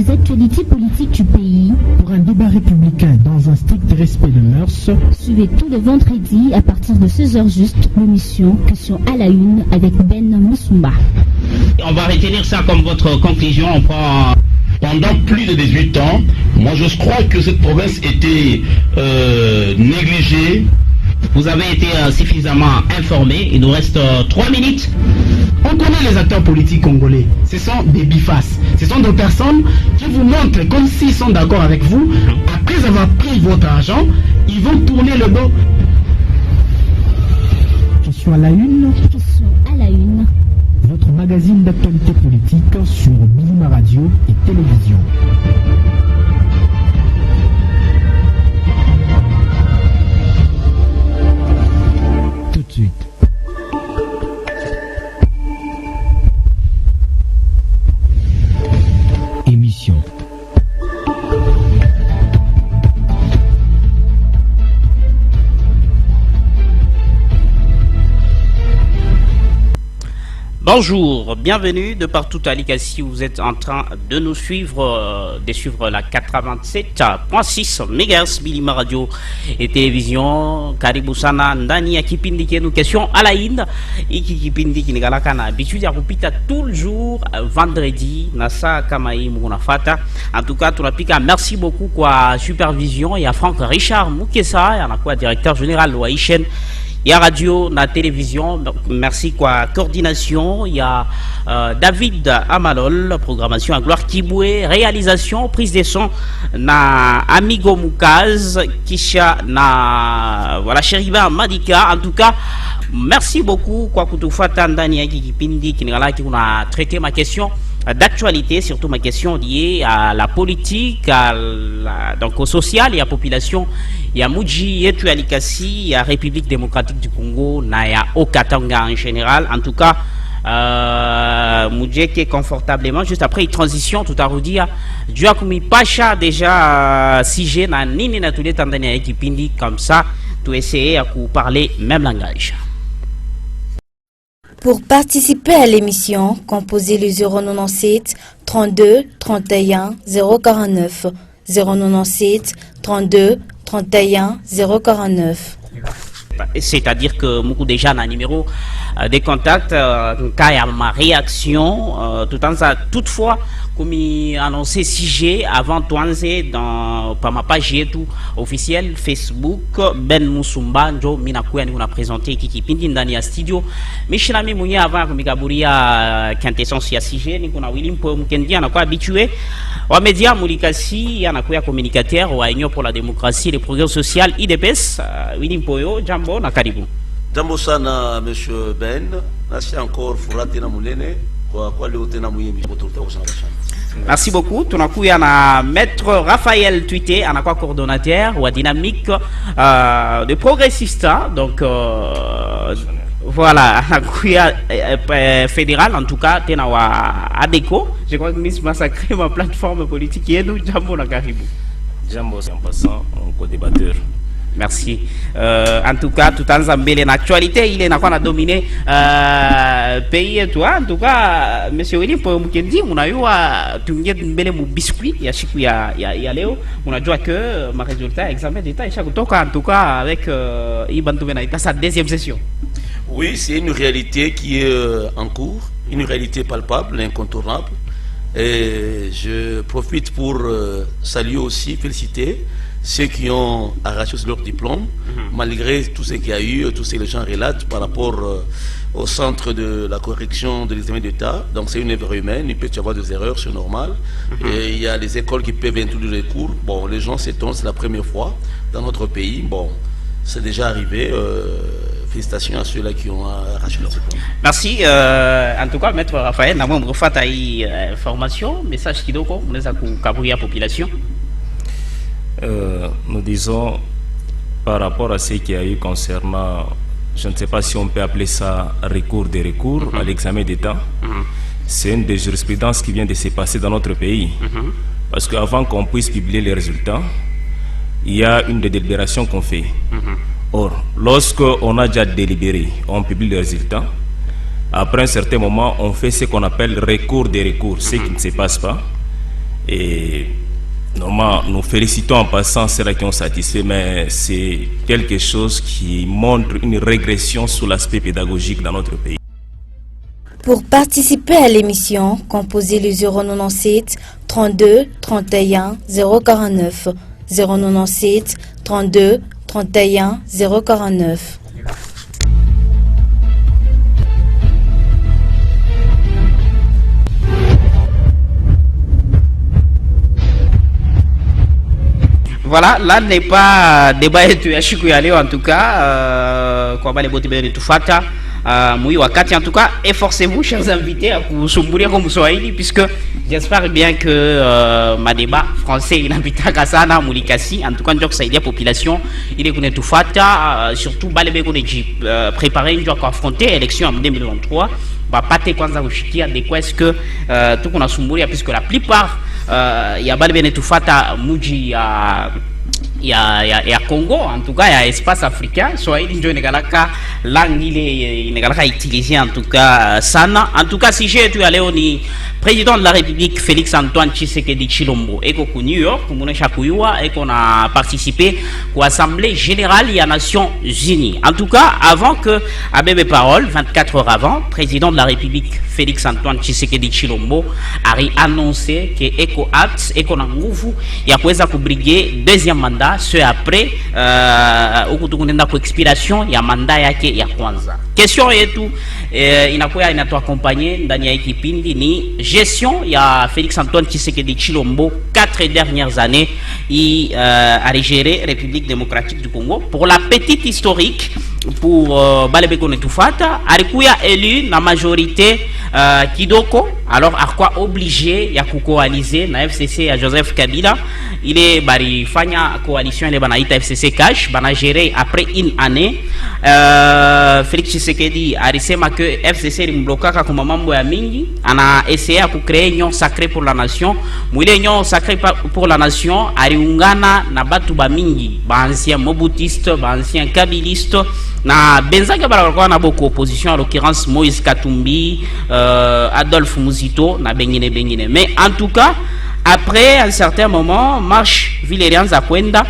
des actualités politiques du pays. Pour un débat républicain dans un strict respect de mœurs. Suivez tous les vendredis à partir de 16h juste l'émission Question à la une avec Ben Moussoumba. On va retenir ça comme votre conclusion. Pendant plus de 18 ans, moi je crois que cette province était négligée. Vous avez été suffisamment informé. Il nous reste 3 minutes. On connaît les acteurs politiques congolais. Ce sont des bifaces. Ce sont des personnes qui vous montrent comme s'ils sont d'accord avec vous. Après avoir pris votre argent, ils vont tourner le dos. Question à la une. Question à la une. Votre magazine d'actualité politique sur Bilima Radio et télévision. Tout de suite. Émission. Bonjour, bienvenue de partout à l'Icassi. Vous êtes en train de nous suivre, la 87.6 MHz Bilima Radio et télévision. Karibu sana ndani ya kipindi kenu Question à la une. Iki kipindi kinigalaka na habitude ya kupita tout le jour vendredi na saa kama hii mkunafata. En tout cas, tunapika merci beaucoup kwa supervision ya Franck Richard Mukesa, anakuwa directeur général wa ICHN. Il y a radio, na télévision, merci quoi, coordination, il y a David Amalol, programmation à Gloire Kiboué, réalisation, prise de son, na Amigo Moukaz, Kisha, na voilà, Chériba Madika. En tout cas, merci beaucoup quoi, Koutoufa Ndani ya Kipindi, qui a traité ma question d'actualité, surtout ma question liée à la politique, donc au social et à la population. Il y a Muji, Yetu Alikasi, il y a République démocratique du Congo, il y a Okatanga en général. En tout cas, Muji qui est confortablement, juste après une transition, tout à redire, Duakumi Pacha déjà, Sige, na nini na tous les Tanzaniens qui pindi comme ça, tout essayer à parler même langage. Pour participer à l'émission, composez le 097 32 31 049 097 32 31 049. C'est-à-dire que beaucoup déjà un numéro des contacts, quand il y a ma réaction, tout en ça, toutefois, comme il annoncé 6G avant Touanzé dans par ma page tout officielle Facebook Ben Moussoumba njo minakuya ni présenté kipindi ndani ya studio mishinami mwenye avant kumikaburia quintessence ya 6G ni kuna William Po mkendi anakuwa habitué wa media mulikasi anakuya communicateur wa Union pour la démocratie et le progrès social IDPS. William Poyo jambo na karibu. Jambo sana monsieur Ben, nasi encore furate na mulene kwa leo tena muhimu motorita kusana bashana. Merci beaucoup. Tunakuya na maître Raphaël Tuité, anakuwa coordonnateur wa dynamique de progressista, donc voilà, anakuya fédéral en tout cas tena wa ADECO. Je crois que Miss massacré ma plateforme politique yenu. Jambo na karibu. Jambo c'est en passant en co-débatteur. Merci. En tout cas, tout en zambele l'actualité, il est n'a pas dominé pays toi. En tout cas, monsieur Willy pour mkendi, on a eu tungie mbele mu biscuit ya siku ya leo. On a dit que ma résultat examen d'état chaque toka en tout cas avec Ibantou Benaïta sa deuxième session. Oui, c'est une réalité qui est en cours, une réalité palpable, incontournable. Et je profite pour saluer aussi, féliciter ceux qui ont arraché leur diplôme, malgré tout ce qu'il y a eu, tout ce que les gens relatent par rapport au centre de la correction de l'examen d'État. Donc c'est une œuvre humaine, il peut y avoir des erreurs, c'est normal. Et il y a des écoles qui peuvent introduire les cours. Bon, les gens s'étonnent, c'est la première fois dans notre pays. Bon, c'est déjà arrivé. Félicitations à ceux-là qui ont arraché leur diplôme. Merci. En tout cas, maître Raphaël, nous avons fait une formation, message qui doit nous la population. Nous disons par rapport à ce qu'il y a eu concernant, je ne sais pas si on peut appeler ça recours des recours à l'examen d'État. C'est une des jurisprudences qui vient de se passer dans notre pays. Parce qu'avant qu'on puisse publier les résultats, il y a une des délibérations qu'on fait. Or, lorsqu'on a déjà délibéré, on publie les résultats. Après un certain moment, on fait ce qu'on appelle recours des recours, ce qui ne se passe pas. Et normalement, nous félicitons en passant ceux qui ont satisfait, mais c'est quelque chose qui montre une régression sur l'aspect pédagogique dans notre pays. Pour participer à l'émission, composez le 097 32 31 049 097 32 31 049. Voilà, là n'est pas débat yetu ya siku ya leo en tout cas kwa bale bote bale tufata mui wakati en tout cas, efforcez-vous chers invités à kusumburia comme Swahili puisque j'espère bien que ma débat français inapitaka sana mulikasi en tout cas ndio kusaidia population ile kuna tufata surtout bale beko neji préparer ndio kwa affronter élection en 2023 bapate kwanza kushikia de quoi est-ce que tuko nasumburia puisque la plupart ya bale bene tufata muji ya Congo en tout cas ya espace africain Swahili ndio inakalaka langue ile inakalaka utiliser en tout cas sana en tout cas si j'ai tu leo ni président de la République Félix Antoine Tshisekedi Tshilombo eko ku New York kumunesha kuyua eko na participer à l'Assemblée générale des Nations Unies. En tout cas, avant que Abebe Parole 24 heures avant, président de la République Félix Antoine Tshisekedi Tshilombo a annoncé que eko acte eko na nguvu ya kuweza kubriguer deuxième mandat ce après ukutukunenda ku expiration ya mandat yake ya kwanza. Question yetu inakuwa inatuaccompagner ndani ya kipindi ni gestion ya Félix Antoine Tshisekedi Tshilombo 4 dernières années il a géré République démocratique du Congo. Pour la petite historique pour Balebeko Netufata alikuya élu na majorité Kidoko alors akwa obligé ya kukoaliser na FCC ya Joseph Kabila ile bari fanya coalition ile banaita FCC cash bana gérer après une année Félix Tshisekedi alisema que FCC limblokaka kwa mambo ya mingi ana essayé ku créer union sacrée pour la nation mwile union sacrée pour la nation aliungana na batu ba mingi ba ancien mobutiste ba ancien kabiliste na benzaka balikuwa na beaucoup opposition en l'occurrence Moïse Katumbi Adolphe Muzito na bengine mais en tout cas après un certain moment marche Vilerianza kwenda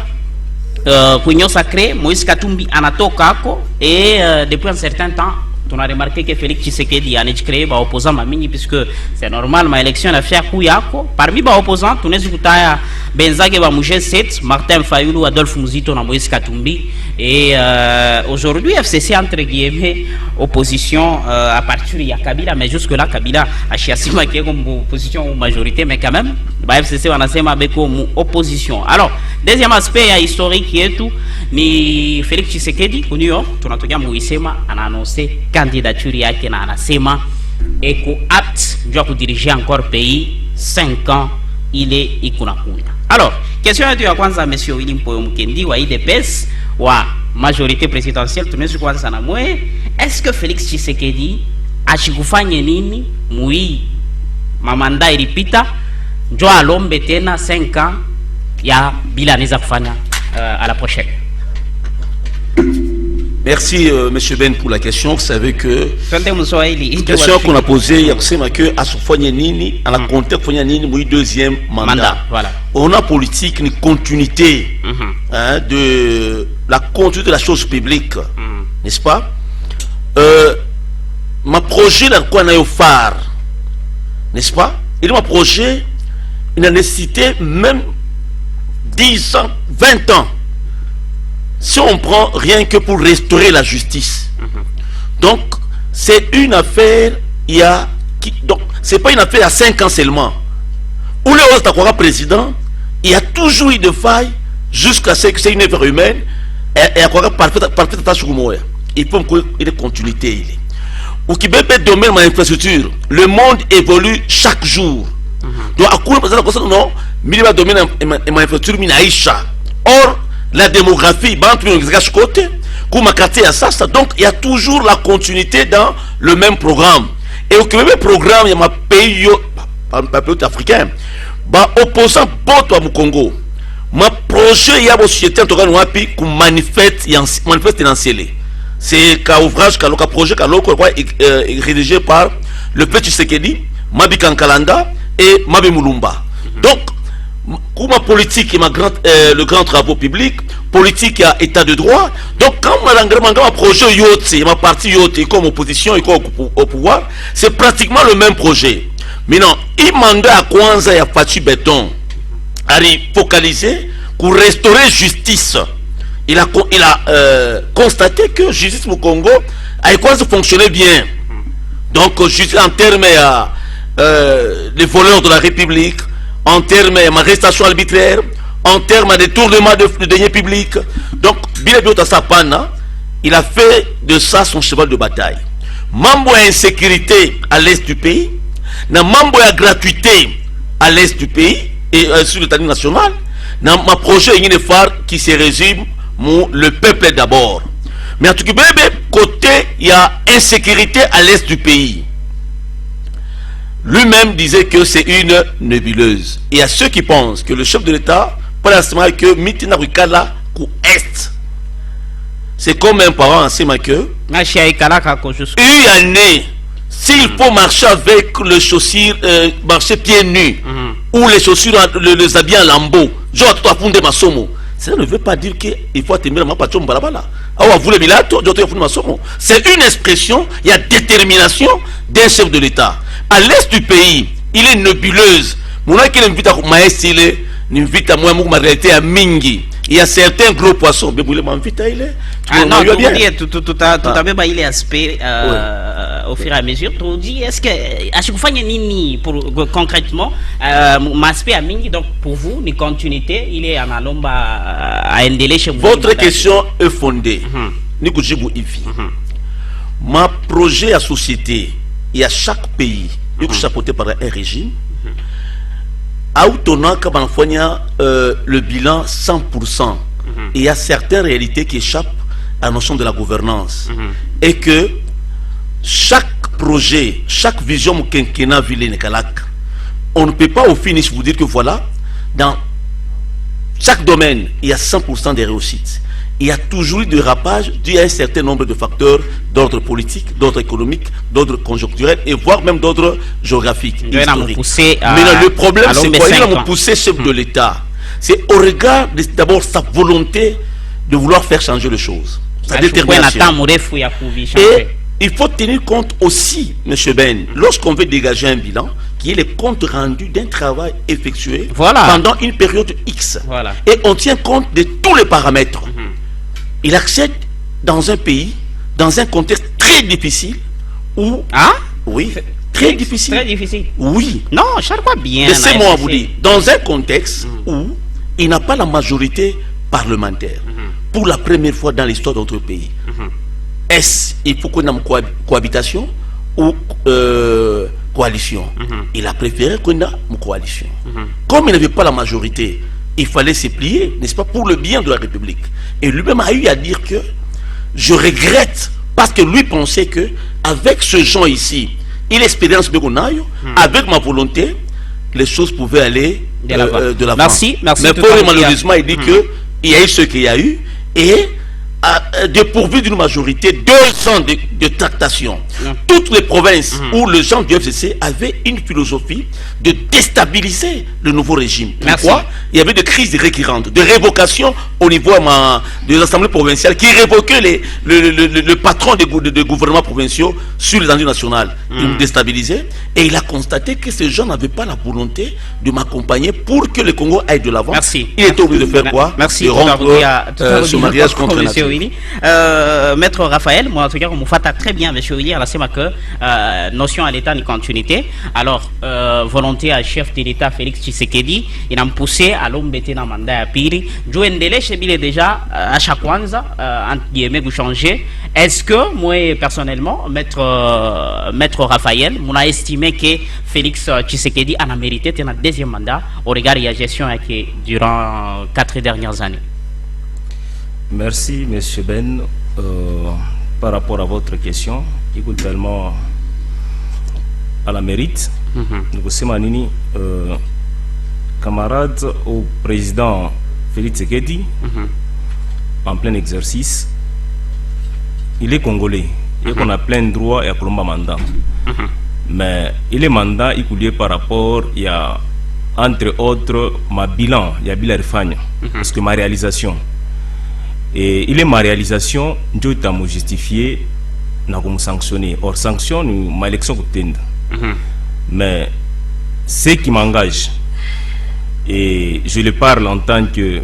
Union sacrée Moïse Katumbi anatoka ako et depuis un certain temps on a remarqué que Félix Tshisekedi a créé ba opposant mamini puisque c'est normal ma élection na faire kuyako parmi ba opposants tunaweza kutaya benzake ba Mouche 7 Martin Fayulu Adolphe Muzito na Moïse Katumbi et aujourd'hui FCC entre guillemets opposition à partir de Kabila mais jusque là Kabila a chiasima qui est comme opposition ou majorité mais quand même ba FCC wanasema beko opposition. Alors deuxième aspect ya historique yetu ni Félix Tshisekedi ku New York tunatoka muisema ana annoncer candidature yake na anasema eko apte ndio kudiriger encore pays 5 ans ile ikunakuya. Alors question yetu ya kwanza monsieur Willy Mpoyo Mukendi wa IDPS wa majorité présidentielle tunaweza kuanza na mwe est-ce que Félix Tshisekedi achikufanye nini mui mamanda ilipita ndio alombe tena 5 ans ya bila anaweza kufanya à la prochaine. Merci Monsieur Ben pour la question. Vous savez que la question qu'on a posée, il y a que à soufouanye nini, à la contexte soufouanye nini, oui deuxième mandat. Voilà. On a politique une continuité de la conduite de la chose publique, n'est-ce pas? Ma projet là quoi n'a eu phare, n'est-ce pas? Et ma projet, il a nécessité même 10 ans, 20 ans. Si on prend rien que pour restaurer la justice. Donc, c'est une affaire, donc, c'est pas une affaire à 5 ans seulement. Où le autre président, il y a toujours eu de failles jusqu'à ce que c'est une œuvre humaine et à quoi parfaite tâche pour moi. Il faut qu'il y ait une continuité. Au Québec, domaine de l'infrastructure, le monde évolue chaque jour. Donc, à quoi non, minimum domaine de l'infrastructure, minaïcha. Or, la démographie, donc il y a toujours la continuité dans le même programme. Et au même programme, il y a un pays africain, opposant à mon Congo. Ma projet, il y a une société qui manifeste financièrement. C'est un ouvrage, un projet rédigé par le petit Tshisekedi, Mabi Kankalanda et Mabi Mulumba. Donc, pour ma politique et le grand travaux public, politique et état de droit, donc quand ma projet yote, ma partie yote, comme opposition et comme au pouvoir, c'est pratiquement le même projet. Mais non, il mandat à Kwanza et à Fachi Béton à focaliser pour restaurer justice. Il a constaté que justice au Congo a fonctionnait bien. Donc, en termes des voleurs de la République, en termes d'arrestation arbitraire, en termes de détournement de deniers publics. Donc, il a fait de ça son cheval de bataille. Mambo à insécurité à l'est du pays, na mambo à gratuité à l'est du pays et sur le territoire national, na ma projet est une phare qui se résume le peuple d'abord. Mais en tout cas, côté, il y a insécurité à l'est du pays. Lui-même disait que c'est une nébuleuse. Il y a ceux qui pensent que le chef de l'État, pour l'instant, que Mitina Rukala ou Est. C'est comme un parent enseignement que une année, s'il faut marcher avec les chaussures, marcher pieds nus, ou les chaussures, les habits en lambeau, genre toi fondé ma somo. Ça ne veut pas dire qu'il faut atteindre ma patron balabala. C'est une expression, il y a détermination d'un chef de l'État. À l'est du pays, il est nébuleuse. Mon qui invite à Maïs, il invite à moi, ma réalité à Mingi. Il y a certains gros poissons. Mais vous m'invite à il est. Ah non, tout à fait, il est aspect au fur et à mesure. Tu dis, est-ce que, à chaque fois, il y a nini concrètement, m'aspect à Mingi, donc pour vous, une continuité, il est en alomba à un délai chez vous. Votre question est fondée. Ma projet à société, il y a chaque pays, il est chapeauté par un régime. Autonome comme le bilan 100%. Il y a certaines réalités qui échappent à la notion de la gouvernance. Et que chaque projet, chaque vision quinquennat on ne peut pas au finish vous dire que voilà, dans chaque domaine, il y a 100% de réussites. Il y a toujours eu des rapages dû à un certain nombre de facteurs d'ordre politique, d'ordre économique, d'ordre conjoncturel et voire même d'ordre géographique, historique. Mais le problème, c'est quoi? Il a poussé chef de l'État. C'est au regard d'abord sa volonté de vouloir faire changer les choses. Sa détermination. Et il faut tenir compte aussi, M. Ben, lorsqu'on veut dégager un bilan, qui est le compte rendu d'un travail effectué pendant une période X. Et on tient compte de tous les paramètres. Il accède dans un pays, dans un contexte très difficile, où... Ah oui, très difficile. Très difficile. Oui. Non, je crois bien. Laissez-moi vous dire, dans un contexte où il n'a pas la majorité parlementaire, pour la première fois dans l'histoire de notre pays. Est-ce il faut qu'on ait une cohabitation ou coalition? Il a préféré qu'on ait une coalition. Comme il n'avait pas la majorité, il fallait se plier, n'est-ce pas, pour le bien de la République. Et lui-même a eu à dire que je regrette, parce que lui pensait que avec ce genre ici, il espérait avec ma volonté, les choses pouvaient aller de l'avant. Merci. Mais pour lui, malheureusement, il dit que il y a eu ce qu'il y a eu et dépourvu d'une majorité, 2 ans de tractation. Toutes les provinces où les gens du FCC avaient une philosophie de déstabiliser le nouveau régime. Pourquoi? Il y avait des crises récurrentes, de révocation au niveau de l'Assemblée provinciale qui révoquait le patron des gouvernements provinciaux sur les enjeux nationaux. Il me déstabilisait et il a constaté que ces gens n'avaient pas la volonté de m'accompagner pour que le Congo aille de l'avant. Il était obligé de faire quoi? Merci. De rompre ce mariage contre nature. Maître Raphaël, moi en tout cas, on me fait très bien, monsieur Willy, à la CEMA que notion à l'État de continuité. Alors, volonté à chef de l'État Félix Tshisekedi, il a poussé à l'homme bêté dans le mandat à Piri. Joendele, chez lui déjà, à chaque fois, entre guillemets, vous changez. Est-ce que, moi personnellement, Maître Raphaël, on a estimé que Félix Tshisekedi en a mérité un deuxième mandat au regard de la gestion durant 4 dernières années? Merci, M. Ben. Par rapport à votre question, également à la mérite, nous sommes camarades au président Félix Tshisekedi, en plein exercice. Il est congolais et qu'on a plein de droits et à Colomba mandat. Mais il est mandat, il est par rapport à entre autres ma bilan ya bila rifanya parce que ma réalisation et il est ma réalisation ndio itamu justifier na kum sanctionner or sanction ni ma élection kutenda mais ce qui m'engage et je le parle en tant que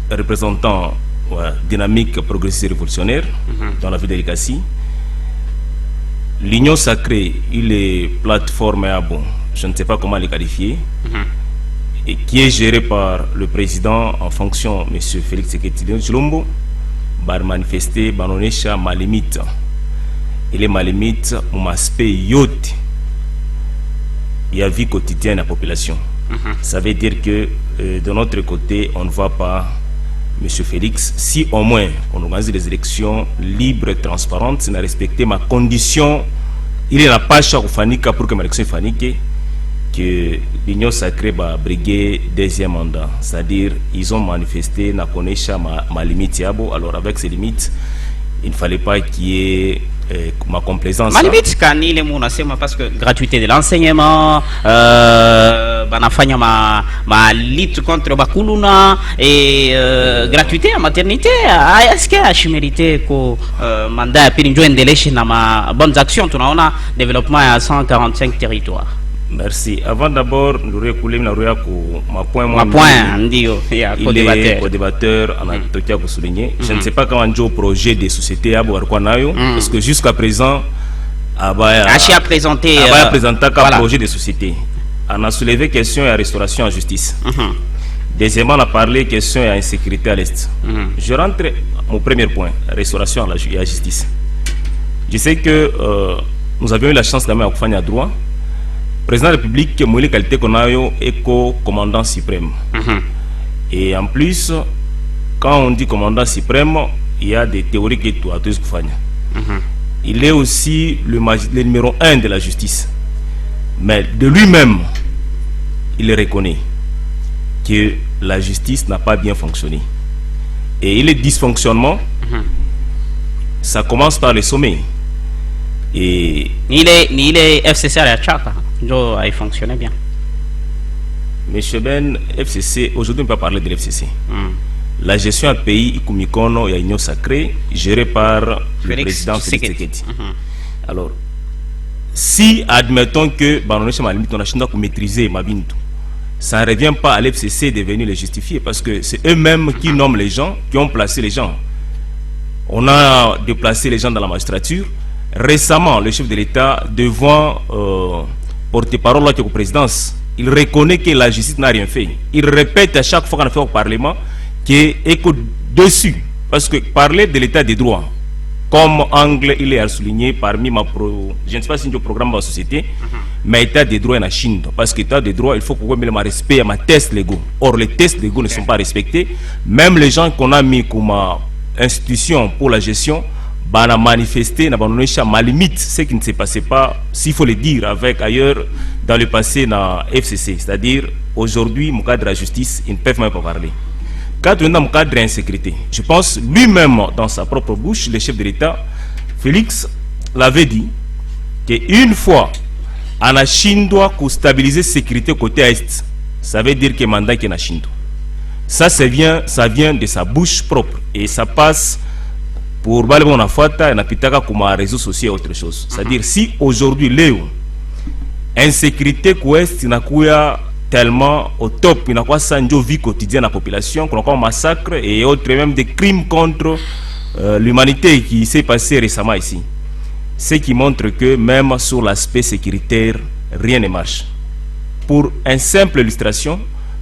représentant dynamique progressiste révolutionnaire dans la ville de Likasi. L'Union sacrée, il est plateforme à bon, je ne sais pas comment les qualifier, et qui est géré par le président en fonction, M. Félix Tshisekedi Tshilombo, va manifester, banonesha ma limite. Il est ma limite, mon aspect yacht, il y a vie quotidienne à la population. Ça veut dire que de notre côté, on ne voit pas Monsieur Félix, si au moins on organise des élections libres et transparentes, c'est de respecter ma condition, il est la page pour que ma élection fanique, que l'Union sacrée va briguer deuxième mandat. C'est-à-dire, ils ont manifesté, n'a connaissé ma limite, alors avec ces limites, il ne fallait pas qu'il y ait ma complaisance. Ma limite, parce que gratuité de l'enseignement, banafanya ma lutte contre Bakuluna et gratuité en maternité, est-ce que je mérité que mandat puis une joindre na ma bonnes actions, tu as développement à 145 territoires. Merci. Avant d'abord, nous reculons ma point. Ma point, ndio, il est co-débatteur en Antokia pour souligner. Je ne sais pas comment on projet des sociétés parce que jusqu'à présent, a présenté un projet de société. On a soulevé question à restauration en justice. Deuxièmement, on a parlé question à insécurité à l'Est. Je rentre mon premier point, restauration à la justice. Je sais que nous avions eu la chance quand même à faire droit. Président de la République, moi, les qualités qu'on a eu est commandant suprême. Et en plus, quand on dit commandant suprême, il y a des théories qui sont à tous. Il est aussi le numéro 1 de la justice. Mais de lui-même, il reconnaît que la justice n'a pas bien fonctionné. Et les dysfonctionnements, ça commence par le sommet. Et il est FCC à la charte. Il fonctionnait bien. Monsieur Ben, FCC, aujourd'hui on peut parler de l'FCC. La gestion à pays, Ikumikono, il y a Union sacrée, gérée par le président Félix Tshisekedi. Alors, si admettons que on a maîtriser Mabintou, ça ne revient pas à l'FCC de venir les justifier parce que c'est eux-mêmes qui nomment les gens, qui ont placé les gens. On a déplacé les gens dans la magistrature. Récemment, le chef de l'État, devant porte-parole de la présidence, il reconnaît que la justice n'a rien fait. Il répète à chaque fois qu'on a fait au Parlement qu'il est dessus. Parce que parler de l'état des droits, comme angle, il est souligné parmi je ne sais pas si c'est un programme de la société, mais l'état des droits en Chine. Parce que l'état des droits, il faut qu'on ait un respect à mes tests légaux. Or, les tests légaux ne sont pas respectés. Même les gens qu'on a mis comme institution pour la gestion, on a manifesté, on a ma limite, ce qui ne s'est passé pas, s'il faut le dire, avec ailleurs dans le passé dans FCC. C'est-à-dire, aujourd'hui, mon cadre de la justice, ils ne peuvent même pas parler. Quand on a mon cadre d'insécurité, je pense lui-même, dans sa propre bouche, le chef de l'État, Félix, l'avait dit, qu'une fois, la Chine doit stabiliser la sécurité côté Est, ça veut dire que le mandat est en Chine. Ça vient de sa bouche propre et ça passe pour Balbon Afata et Napitaka comme un réseau social et autre chose. C'est-à-dire, si aujourd'hui, Léo, insécurité qu'ouest, il y a tellement au top, il y a une vie quotidienne de la population, qu'on a un massacre et autres, même des crimes contre l'humanité qui s'est passé récemment ici. Ce qui montre que même sur l'aspect sécuritaire, rien ne marche. Pour une simple illustration,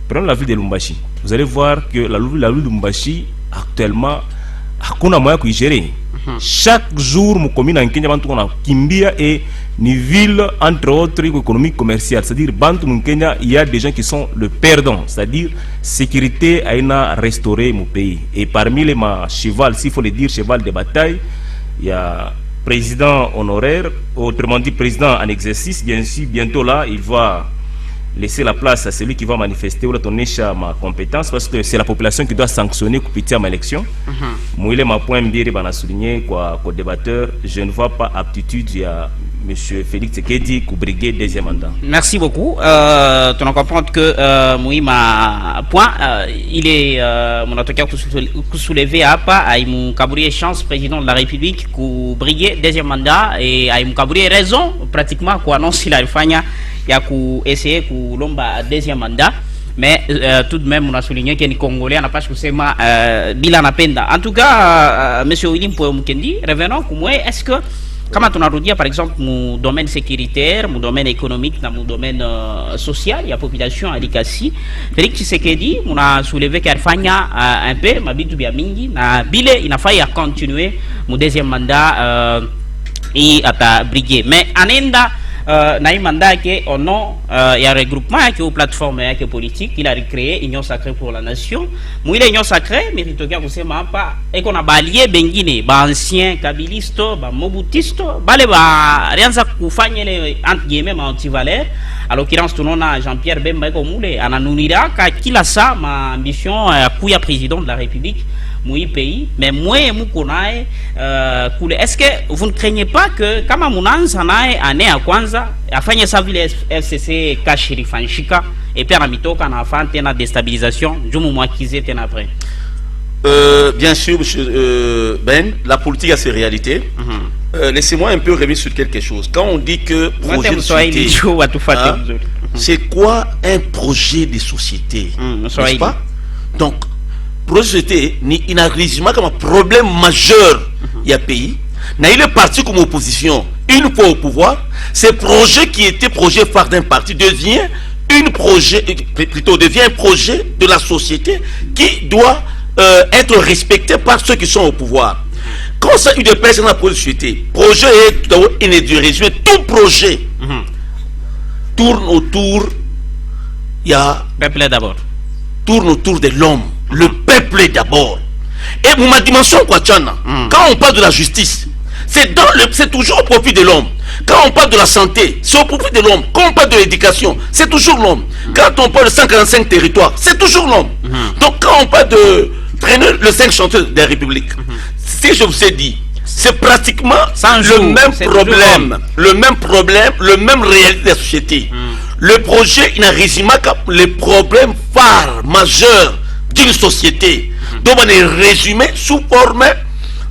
prenons la ville de Lumbashi. Vous allez voir que la ville de Lumbashi, actuellement, on a moyen de gérer. Chaque jour, mon commune en Kenya, on a Kimbia et une ville, entre autres, économique commerciale. C'est-à-dire, Bantu Kenya, il y a des gens qui sont le perdant. C'est-à-dire, sécurité a restauré mon pays. Et parmi les cheval, s'il faut le dire, cheval de bataille, il y a président honoraire, autrement dit, président en exercice. Bien sûr, bientôt là, il va laisser la place à celui qui va manifester ou retourner ma compétence parce que c'est la population qui doit sanctionner pour pitié à ma élection. Moi, il est ma point bien, il a souligné quoi, débatteur, je ne vois pas aptitude à M. Félix Tshisekedi pour briguer deuxième mandat. Merci beaucoup. Tu vas comprendre que Mouima point, il est mon avocat qui soulevé à pas à Imou Kabouri chance président de la République pour briguer deuxième mandat et à Imou Kabouri raison pratiquement quoi annonce il a il y a essayer pour l'omba deuxième mandat. Mais tout de même, on a souligné que les Congolais n'ont pas forcément bilan à peine. En tout cas, M. William Poué-Mukendi, revenons, est-ce que, comme on a dit, par exemple, mon domaine sécuritaire, mon domaine économique, dans mon domaine social, il y a population à l'Ikassi, Félix Tshisekedi, on a soulevé qu'il y a un peu, ma bitu biamingi, na bile, il a failli continuer mon deuxième mandat et à briguer. Mais en Inde, na mandat que au nom il y a un regroupement qui est aux plateformes qui est politique il a recréé Union Sacrée pour la Nation moi l'Union Sacrée mérite que vous savez pas et qu'on a balié bengine ba ancien kabilisto ba mobutisto bale ba rien ça kufanya les entre guillemets anti-valeurs à l'occurrence tout a Jean-Pierre Bemba ko mule ananunira ka kila sa ma ambition kuya président de la République mon pays, mais moi et mon konae, est-ce que vous ne craignez pas que, comme mon ansanae, année à Kwanza, à faire sa ville FCC Kachiri Fanchika, et puis à Mito, quand on a fait une déstabilisation, je me mois qu'ils étaient après. Bien sûr, monsieur Ben, la politique a ses réalités. Laissez-moi un peu revenir sur quelque chose. Quand on dit que projet de société, c'est quoi un projet de société, n'est-ce pas? Donc, projet il n'a comme un problème majeur il y a pays il est parti comme opposition une fois au pouvoir ce projet qui était projet phare d'un parti devient un projet de la société qui doit être respecté par ceux qui sont au pouvoir. Quand ça une personne dans la société projet est une du résumé tout projet tourne autour il y a peuple d'abord tourne autour de l'homme. Le peuple d'abord. Et pour ma dimension Kwachana, quand on parle de la justice, c'est toujours au profit de l'homme. Quand on parle de la santé, c'est au profit de l'homme. Quand on parle de l'éducation, c'est toujours l'homme. Quand on parle de 145 territoires, c'est toujours l'homme. Donc quand on parle de traîner le 5 chantiers de la République, si je vous ai dit, c'est pratiquement le même problème, réalité de la société. Le projet, il n'a résumé les problèmes phares, majeurs d'une société. Donc on est résumé sous forme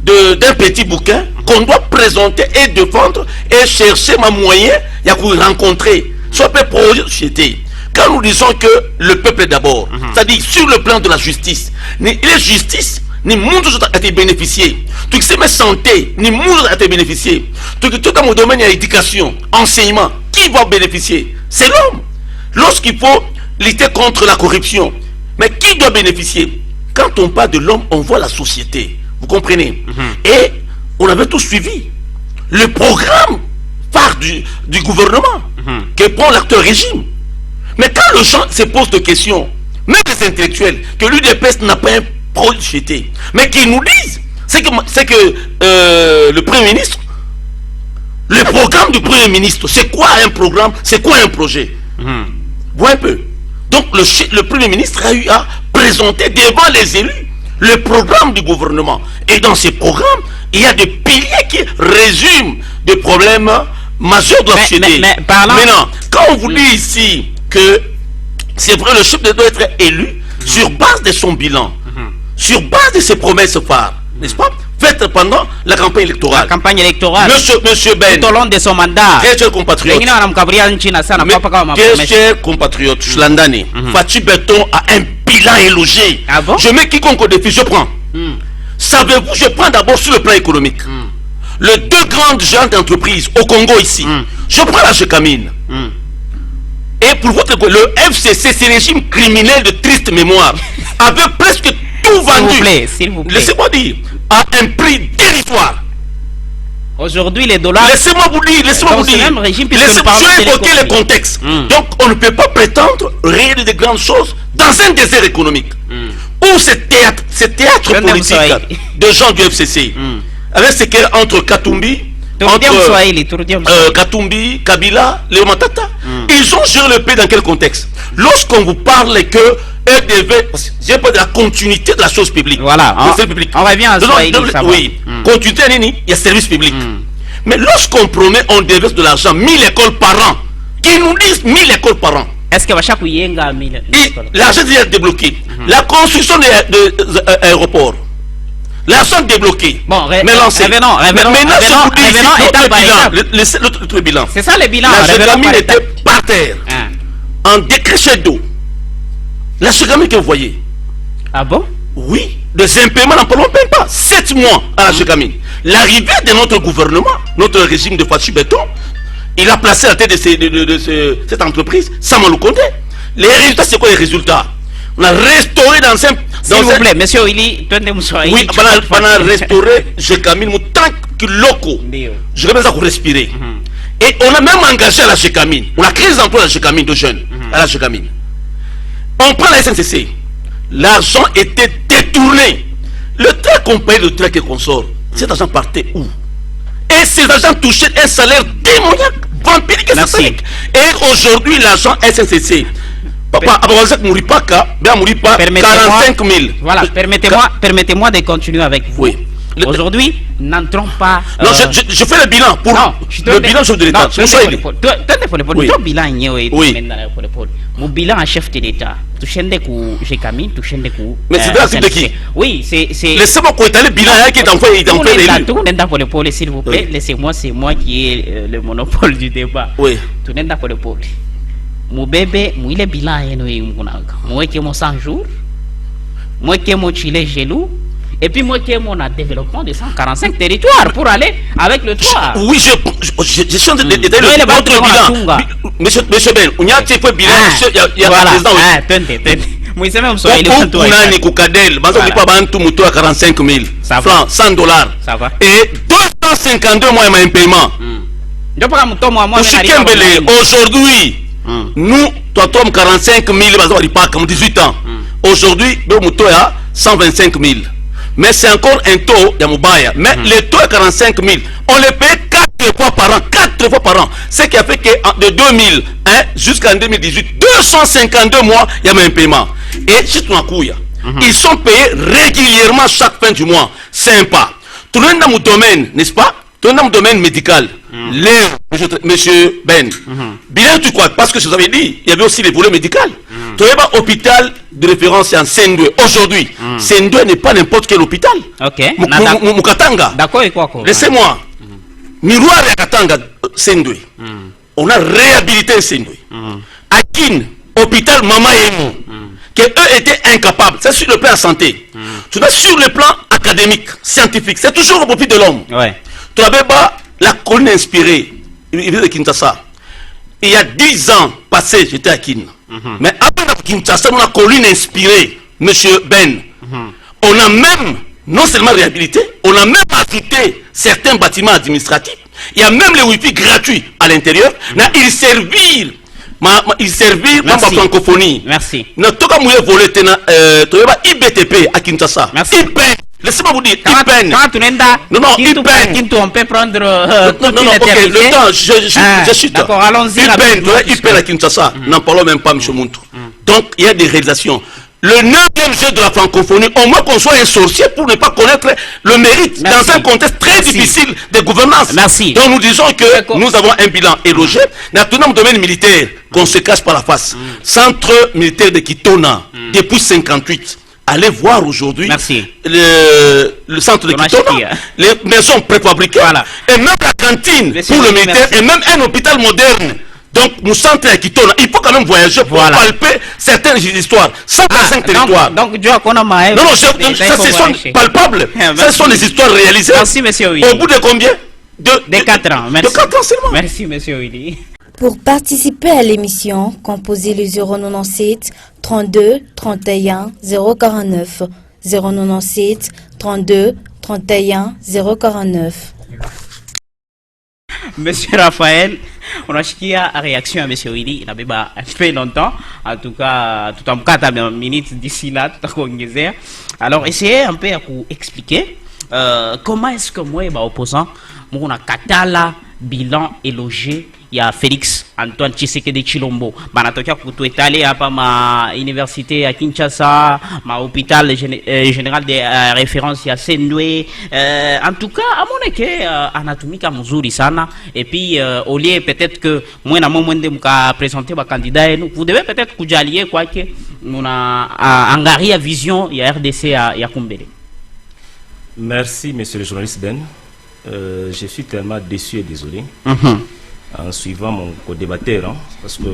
d'un petit bouquin qu'on doit présenter et défendre et chercher un moyen pour rencontrer soit un projet de société. Quand nous disons que le peuple est d'abord, c'est-à-dire sur le plan de la justice, les justice, ni monde a été bénéficié. Tout ce qui est santé, ni monde a été bénéficié. Tout dans mon domaine, il y a l'éducation, enseignement. Qui va bénéficier? C'est l'homme. Lorsqu'il faut lutter contre la corruption, mais qui doit bénéficier? Quand on parle de l'homme, on voit la société. Vous comprenez? Et on avait tout suivi. Le programme phare du gouvernement que prend l'acteur régime. Mais quand le gens se pose de questions, même les intellectuels, que l'UDPS n'a pas un projet de société, mais qu'ils nous disent, c'est que le Premier ministre, le programme du Premier ministre, c'est quoi un programme? C'est quoi un projet? Vois un peu. Donc le Premier ministre a eu à présenter devant les élus le programme du gouvernement. Et dans ces programmes, il y a des piliers qui résument des problèmes majeurs de la société. Maintenant, quand on vous dit ici que c'est vrai, le chef doit être élu sur base de son bilan, sur base de ses promesses phares, n'est-ce pas? Faites pendant la campagne électorale. La campagne électorale. Monsieur Ben. Tout au long de son mandat. Très cher compatriote. Très cher compatriote. Chlandani. Fatih Beton a un bilan élogé. Ah bon? Je mets quiconque au défi, je prends. Savez-vous, je prends d'abord sur le plan économique. Les deux grandes géants d'entreprise au Congo ici. Je prends la Gécamine. Et pour votre le FCC, c'est régime criminel de triste mémoire, avait presque tout vendu. S'il vous plaît. Laissez-moi dire, à un prix dérisoire. Aujourd'hui, les dollars. Laissez-moi vous dire, laissez-moi évoquer le contexte. Donc, on ne peut pas prétendre réaliser de grandes choses dans un désert économique. Où ce théâtre politique de gens du FCC, avec ce qu'il y a entre Katumbi, Katumbi, Kabila, Léo Matata, ils ont géré le pays dans quel contexte? Lorsqu'on vous parle que elles devaient, j'ai pas de la continuité de la chose publique. Voilà, public. On revient à ça. Oui, continuité, il y a service public. Mais lorsqu'on promet, on déverse de l'argent, 1000 écoles par an. Qui nous disent 1000 écoles par an. Est-ce que chaque yenga 1000 l'argent est débloqué. La construction des aéroports. L'argent débloqué. Bon, mais lancé. Revenons l'autre bilan. C'est ça le bilan. La Gégamine était par terre. En décrescendo. La Gégamine que vous voyez. Ah bon? Oui. Les impaiements, n'en parlons même pas. 7 mois à la Gégamine. L'arrivée de notre gouvernement, notre régime de Fachi Béton, il a placé à la tête de cette entreprise Samalou Condé. Les résultats, c'est quoi les résultats? On a restauré dans un... S'il vous plaît, monsieur Willy, oui, on a restauré Gégamine, tant que locaux. Je vais ça pour respirer. Et on a même engagé à la Gégamine. On a créé des emplois à la Gégamine de jeunes. À la Gégamine. On prend la SNCC. L'argent était détourné. Le train qu'on paye, le train qu'on sort, cet argent partait où? Et ces agents touchaient un salaire démoniaque, vampirique et satanique. Et aujourd'hui, l'argent SNCC, papa, Mouripaka, 45 000. Voilà, permettez-moi de continuer avec vous. Oui. Aujourd'hui, n'entrons pas. Non, je fais le bilan pour le bilan chef de l'État. Mon bilan en chef de l'État. Mais c'est dans de qui? Oui, c'est. Laissez-moi étaler le bilan qui est en fait élu. S'il vous plaît, laissez-moi, c'est moi qui ai le monopole du débat. Oui. Tout n'est pas pour le pôle. Mon bébé, moi, il est bilan, moi qui ai mon 100 jours, moi qui ai mon Chili gelou. Et puis moi qui ai mon développement de 145 territoires pour aller avec le 3. Oui, je suis en train d'étaler votre bilan. Monsieur Ben, on y a fait bilan, il y a un président aussi. Moi, c'est même ça. Pour Nani Koukadel, à 45 000 francs, 100 dollars. Et 252 mois de paiement. Aujourd'hui, nous, toi, 45 000, 18 ans. Aujourd'hui, nous sommes à 125 000. Mais c'est encore un taux de Moubaya. Mais le taux est 45 000. On le paye 4 fois par an. 4 fois par an. Ce qui a fait que de 2000 jusqu'en 2018, 252 mois, il y a un paiement. Et ils sont payés régulièrement chaque fin du mois. Sympa. Tout le monde dans mon domaine, n'est-ce pas? Tout le monde dans mon domaine médical. Monsieur Ben. Bien tu crois? Parce que je vous avais dit, il y avait aussi les volets médicaux. Tu vois, hôpital de référence en Sendoué. Aujourd'hui, Sendoué n'est pas n'importe quel hôpital. Ok. Moukatanga. D'accord, quoi? Laissez-moi. Miroir à Katanga, Sendoué. On a réhabilité Sendoué. Akin, hôpital Mama Emo, que eux étaient incapables. C'est sur le plan santé. Tu vois, sur le plan académique, scientifique, c'est toujours au profit de l'homme. Ouais. Tu avais pas la colline inspirée. Il vient de Kinshasa. Il y a 10 ans passés, j'étais à Kin. Mais après Kinshasa, on a colline inspirée, monsieur Ben. On a même, non seulement réhabilité, on a même ajouté certains bâtiments administratifs. Il y a même les Wi-Fi gratuits à l'intérieur. Ils servirent comme la francophonie. Merci. Notre cas mouillé volé, IBTP à Kinshasa. Merci. Laissez-moi vous dire, Quand on peut prendre le temps, je suis d'accord, allons-y. IPN à Kinshasa, n'en parlons même pas, M. Mountou. Donc, il y a des réalisations. Le 9e jeu de la francophonie, au moins qu'on soit un sorcier pour ne pas connaître le mérite dans un contexte très difficile de gouvernance. Merci. Donc, nous disons que nous avons un bilan élogé. Dans le domaine militaire, qu'on se cache par la face. Centre militaire de Kitona, depuis 58. Allez voir aujourd'hui le centre de Kitona, les maisons préfabriquées, et même la cantine pour le militaire, et même un hôpital moderne. Donc, nous centre à Kitona, il faut quand même voyager pour palper certaines histoires. 125 territoires. Donc, Dieu, qu'on a maé. Non, ça, ce sont palpables. Ce sont des histoires réalisées. Merci, monsieur Willy. Au bout de combien? De 4 ans. Merci. De 4 ans seulement. Merci, monsieur Willy. Pour participer à l'émission, composez le 097 32 31 049 097 32 31 049. Monsieur Raphaël, on a chiqué à réaction à monsieur Willy, il avait pas fait longtemps, en tout cas, tout en 4 minutes d'ici là, tout à fait. Alors, essayez un peu à vous expliquer comment est-ce que moi, opposant, on a katala bilan élogé ya Félix Antoine Tshisekedi Chilombo banatokea kutuetale hapa ma université ya Kinshasa, ma hôpital général de référence ya Sendwe. En tout cas amoneke anatumika mzuri sana, et puis au lieu peut-être que mwena mwende mka présenter ba candidat yenu, vous devez peut-être kujalie kwake muna angaria vision ya RDC ya kumbele. Merci, monsieur le journaliste Ben. Je suis tellement déçu et désolé en suivant mon co-débatteur, hein, parce que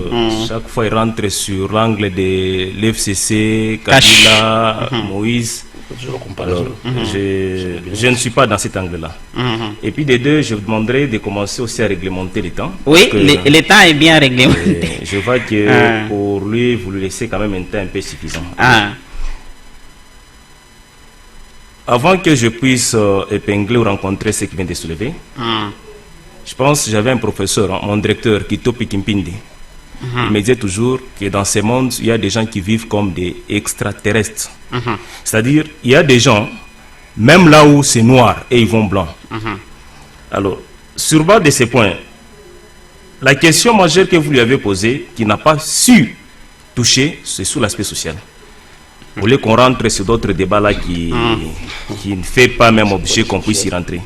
chaque fois il rentre sur l'angle de l'FCC, Kabila, Moïse. Alors, je ne suis pas dans cet angle-là. Et puis des deux, je vous demanderai de commencer aussi à réglementer les temps. Oui, le temps est bien réglementé. Je vois que pour lui, vous lui laissez quand même un temps un peu suffisant. Avant que je puisse épingler ou rencontrer ce qui vient de soulever, je pense que j'avais un professeur, hein, mon directeur, Kito Pikimpindi. Il me disait toujours que dans ce monde, il y a des gens qui vivent comme des extraterrestres. C'est-à-dire, il y a des gens, même là où c'est noir et ils vont blanc. Alors, sur base de ces points, la question majeure que vous lui avez posée, qui n'a pas su toucher, c'est sur l'aspect social. Vous voulez qu'on rentre sur d'autres débats là qui ne fait pas même objet qu'on puisse y rentrer.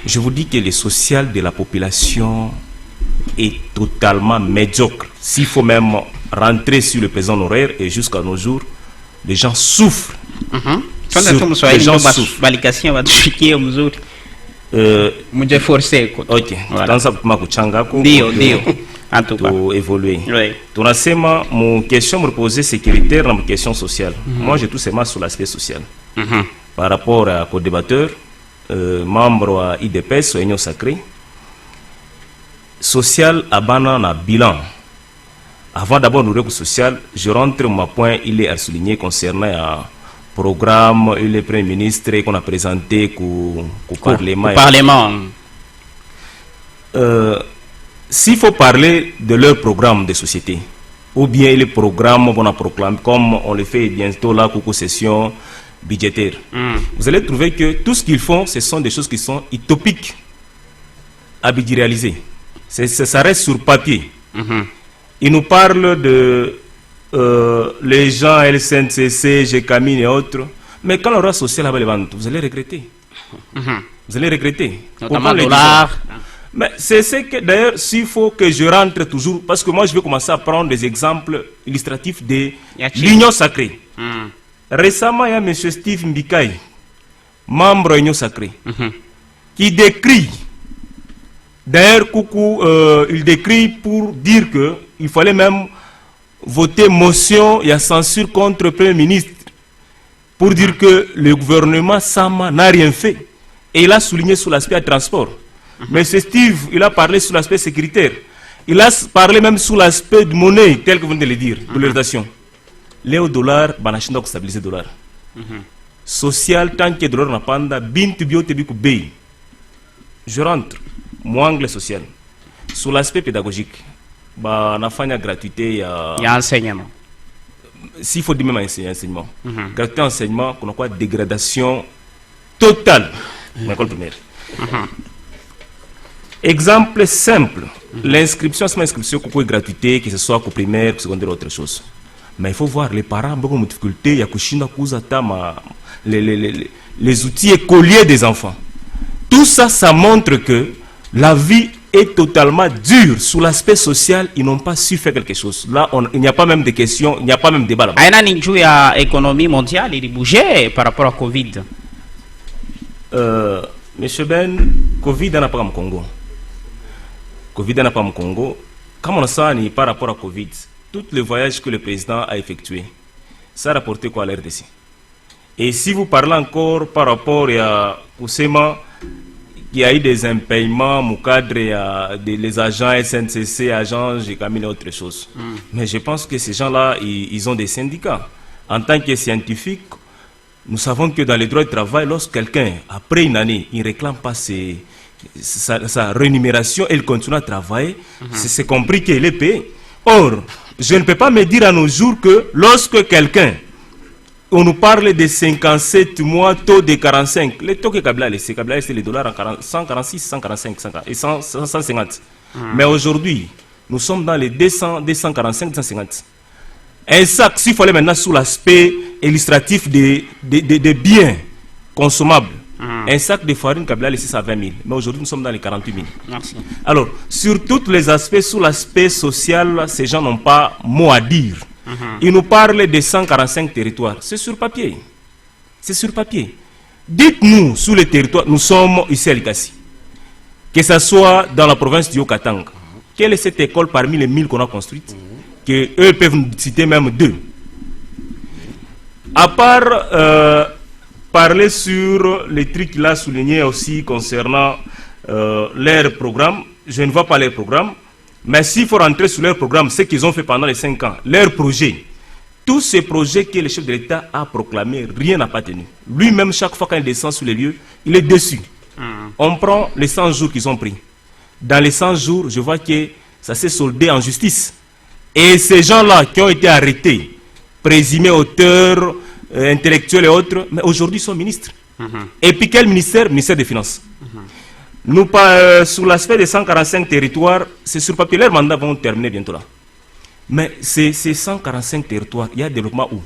Je vous dis que le social de la population est totalement médiocre. S'il faut même rentrer sur le présent horaire et jusqu'à nos jours, les gens souffrent. Les gens souffrent. Ok. Pour évoluer. Tunasema mon question me posait sécuritaire dans ma question sociale. Moi, j'ai tout simplement sur l'aspect social. Par rapport à co-débatteur, membre à IDPS, Union Sacrée, social à banana bilan. Avant d'abord nous social, je rentre mon point, il est à souligner concernant un programme, le Premier ministre qu'on a présenté au Parlement. S'il faut parler de leur programme de société, ou bien les programmes qu'on a proclamé, comme on le fait bientôt là, coucou session budgétaire, vous allez trouver que tout ce qu'ils font, ce sont des choses qui sont utopiques à réaliser. Ça reste sur papier. Ils nous parlent de les gens LCNCC, GCAMIN et autres, mais quand l'aura social vous allez regretter. Vous allez regretter. Notamment dollars. Mais c'est ce que d'ailleurs, s'il faut que je rentre toujours, parce que moi je vais commencer à prendre des exemples illustratifs de l'Union Sacrée. Récemment, il y a M. Steve Mbikaï, membre de l'Union Sacrée, qui décrit, d'ailleurs, il décrit pour dire qu'il fallait même voter motion et censure contre le Premier ministre, pour dire que le gouvernement Sama n'a rien fait. Et il a souligné sur l'aspect transport. Mais Steve, il a parlé sur l'aspect sécuritaire. Il a parlé même sur l'aspect de monnaie, tel que vous venez de le dire, de l'orientation. Léo dollar, banachina ko stabiliser dollar. Social, tant que dollar n'a pas bintu biote biku bay. Je rentre, mon angle social. Sur l'aspect pédagogique, on a fait une gratuité. Il y a enseignement. S'il faut dire même enseignement. Gratuité enseignement, qu'on a quoi dégradation totale. L'école primaire. Exemple simple, l'inscription, c'est une inscription qui peut gratuité, que ce soit au primaire, au secondaire, autre chose. Mais il faut voir les parents ont beaucoup de difficultés, il y a les outils écoliers des enfants. Tout ça, ça montre que la vie est totalement dure. Sous l'aspect social, ils n'ont pas su faire quelque chose. Là, il n'y a pas même de questions, il n'y a pas même de débat là-bas. Il y a l'économie mondiale, il bougeait par rapport à Covid. Monsieur Ben, Covid n'a pas au Congo. Covid n'a pas au Congo. Comme on sait par rapport à Covid, tous les voyages que le président a effectués, ça a rapporté quoi à l'RDC? Et si vous parlez encore par rapport à Oussema, il y a eu des impayements au cadre des agents SNCC, agents GCAMIN et autre chose. Mais je pense que ces gens-là, ils ont des syndicats. En tant que scientifiques, nous savons que dans les droits de travail, lorsque quelqu'un, après une année, il ne réclame pas sa rémunération et il continue à travailler, c'est compris qu'il est payé. Or, je ne peux pas me dire à nos jours que lorsque quelqu'un on nous parle de 57 mois, taux de 45. Le taux que Kabila a laissé, c'est les dollars en 146, 145 et 150. Mais aujourd'hui, nous sommes dans les 200, 245, 250. Un sac, s'il fallait maintenant sous l'aspect illustratif des biens consommables, un sac de farine Kabila a laissé ça à 20 000. Mais aujourd'hui, nous sommes dans les 48 000. Merci. Alors, sur tous les aspects, sous l'aspect social, ces gens n'ont pas mot à dire. Ils nous parlent de 145 territoires. C'est sur papier. C'est sur papier. Dites-nous, sous les territoires, nous sommes ici à Likasi, que ce soit dans la province du Haut-Katanga, quelle est cette école parmi les 1000 qu'on a construites, que eux peuvent nous citer même 2. À part parler sur les trucs qu'il a soulignés aussi concernant leur programme, je ne vois pas leur programme. Mais s'il faut rentrer sur leur programme, ce qu'ils ont fait pendant les 5 ans, leur projet, tous ces projets que le chef de l'État a proclamés, rien n'a pas tenu. Lui-même, chaque fois qu'il descend sur les lieux, il est déçu. On prend les 100 jours qu'ils ont pris. Dans les 100 jours, je vois que ça s'est soldé en justice. Et ces gens-là qui ont été arrêtés, présumés auteurs, intellectuels et autres, mais aujourd'hui sont ministres. Et puis quel ministère? Ministère des Finances. Nous, sur l'aspect des 145 territoires, c'est sur papier, leurs mandats vont terminer bientôt là. Mais ces 145 territoires, il y a développement où?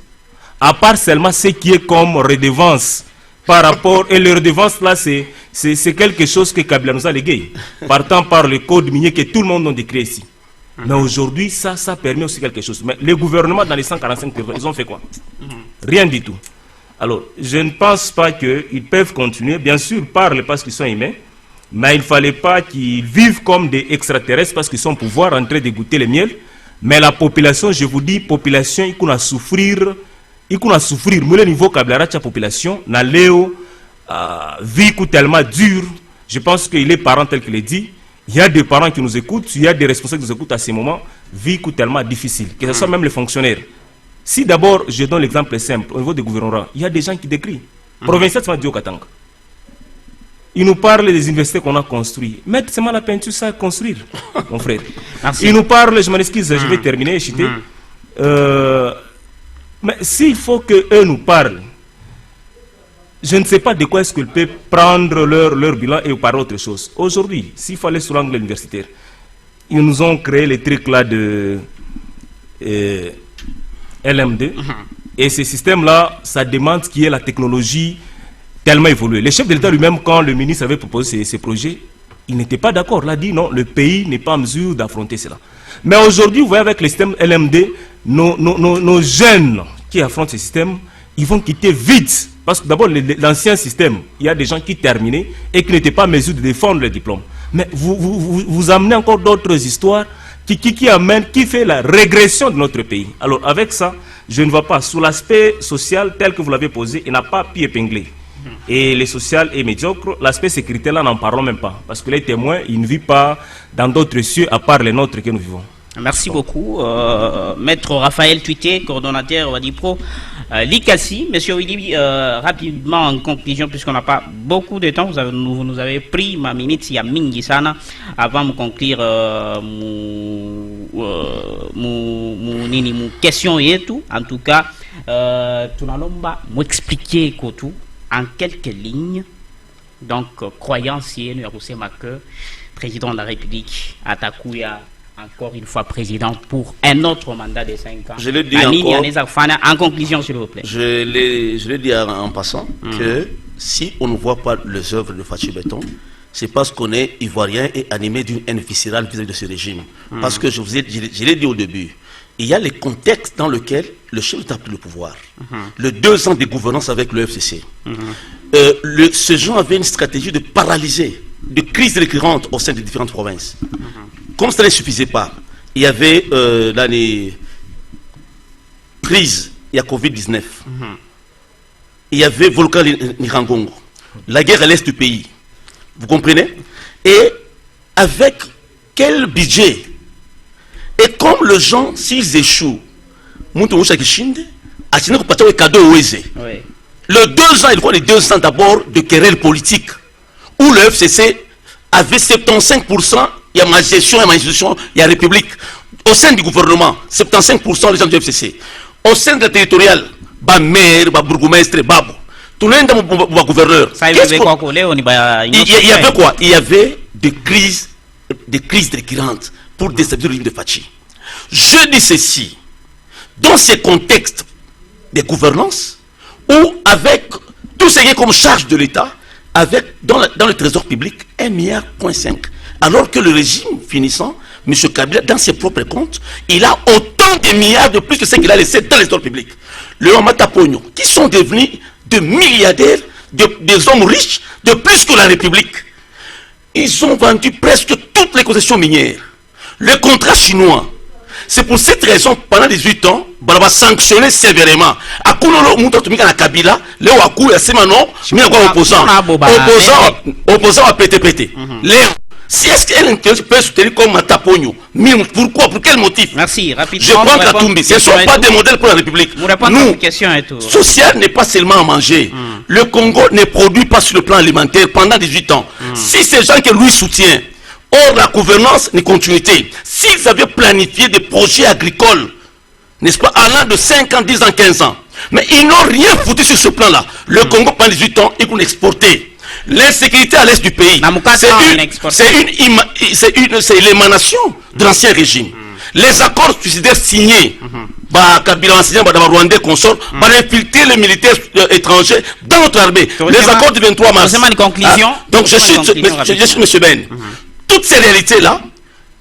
À part seulement ce qui est comme redevance par rapport, et les redevances là, c'est quelque chose que Kabila nous a légué, partant par le code minier que tout le monde a décrit ici. Mais aujourd'hui, ça permet aussi quelque chose. Mais les gouvernements dans les 145 territoires, ils ont fait quoi? Rien du tout. Alors, je ne pense pas qu'ils peuvent continuer, bien sûr, parlent parce qu'ils sont humains, mais il ne fallait pas qu'ils vivent comme des extraterrestres parce qu'ils sont au pouvoir en train de goûter le miel. Mais la population, je vous dis, population, il faut souffrir. Il faut souffrir. Mais le niveau Kabila, la population, n'a léo, vie tellement dure. Je pense qu'il est parent tel qu'il est dit. Il y a des parents qui nous écoutent, il y a des responsables qui nous écoutent à ces moments. Vie tellement difficile. Que ce soit même les fonctionnaires. Si d'abord, je donne l'exemple simple, au niveau des gouvernements, il y a des gens qui décrient. Provincial, c'est du Haut-Katanga. Il nous parle des universités qu'on a construites. Mettre seulement la peinture, ça à construire, mon frère. Merci. Il nous parle, je m'en excuse, je vais terminer, mais s'il faut qu'eux nous parlent, je ne sais pas de quoi est-ce qu'ils peuvent prendre leur bilan et parler autre chose. Aujourd'hui, s'il fallait sur l'angle universitaire, ils nous ont créé les trucs là de LMD. Et ce système-là, ça demande qu'il y ait la technologie tellement évolué. Le chef de l'État lui-même, quand le ministre avait proposé ces projets, il n'était pas d'accord. Il a dit non, le pays n'est pas en mesure d'affronter cela. Mais aujourd'hui, vous voyez avec le système LMD, nos jeunes qui affrontent ce système, ils vont quitter vite. Parce que d'abord, l'ancien système, il y a des gens qui terminaient et qui n'étaient pas en mesure de défendre le diplôme. Mais vous amenez encore d'autres histoires qui fait la régression de notre pays. Alors avec ça, je ne vois pas, sous l'aspect social tel que vous l'avez posé, il n'a pas pu épingler. Et le social est médiocre. L'aspect sécuritaire, là, n'en parlons même pas. Parce que les témoins, ils ne vivent pas dans d'autres cieux à part les nôtres que nous vivons. Merci beaucoup. Maître Raphaël Tuité, coordonnateur Wadipro Likasi. Monsieur Willy, rapidement en conclusion, puisqu'on n'a pas beaucoup de temps, vous nous avez pris ma minute, il y a Mingi Sana, avant de conclure mon question et tout. En tout cas, tout le monde va m'expliquer tout. En quelques lignes, donc croyance, que président de la République, Atakouya, encore une fois président pour un autre mandat de 5 ans. Je l'ai dit encore, en conclusion, s'il vous plaît. Je l'ai dit en passant, que si on ne voit pas les œuvres de Fatou Béton, c'est parce qu'on est ivoirien et animé d'une haine viscérale vis-à-vis de ce régime. Parce que je l'ai dit au début, il y a les contextes dans lesquels le chef d'État a pris le pouvoir. Les 2 ans de gouvernance avec le FCC. Ce genre avait une stratégie de paralyser, de crise récurrente au sein des différentes provinces. Comme ça ne suffisait pas, il y avait l'année crise, il y a Covid-19. Il y avait volcan Nirangongo. La guerre à l'est du pays. Vous comprenez? Et avec quel budget? Et comme les gens, s'ils échouent, le 2 ans, il faut les 2 ans d'abord de querelle politique, où le FCC avait 75%, il y a ma gestion, il y a ma institution, il y a la République. Au sein du gouvernement, 75% des gens du FCC. Au sein de la territoriale, ba maire, ba bourgmestre, babo. Tout le monde ba gouverneur. Ça il y avait quoi? Il y avait des crises récurrentes pour déstabiliser le régime de Fachi. Je dis ceci, dans ces contextes de gouvernance, ou avec tout ce qui est comme charge de l'État, avec dans le trésor public 1,5 milliard, alors que le régime finissant, M. Kabila, dans ses propres comptes, il a autant de milliards de plus que ce qu'il a laissé dans le trésor public. Le Mata Pogno, qui sont devenus de milliardaires, des hommes riches, de plus que la République. Ils ont vendu presque toutes les concessions minières. Le contrat chinois. C'est pour cette raison, pendant 18 ans, on va sanctionner sévèrement. À Koulolo, Moutotumika na Kabila, Léo Akou, Yasemano, opposant à PTPT. Léo, si est-ce qu'elle peut soutenir comme Matapogno, pourquoi? Pour quel motif? Merci, rapidement. Je prends Katumbi. Ce ne sont pas des modèles pour la République. Nous, social n'est pas seulement à manger. Le Congo ne produit pas sur le plan alimentaire pendant 18 ans. Si ces gens que lui soutient, or la gouvernance n'est continuité, s'ils avaient planifié des projets agricoles, n'est-ce pas, allant de 5 ans, 10 ans, 15 ans, mais ils n'ont rien foutu sur ce plan-là. Le Congo, pendant 18 ans, ils vont exporter. L'insécurité à l'est du pays, c'est l'émanation de l'ancien régime. Les accords suicidaires signés par Kabila, Rwandais, consorts, pour infiltrer les militaires étrangers dans notre armée. Les accords du 23 mars. Donc je suis M. Ben. Toutes ces réalités-là,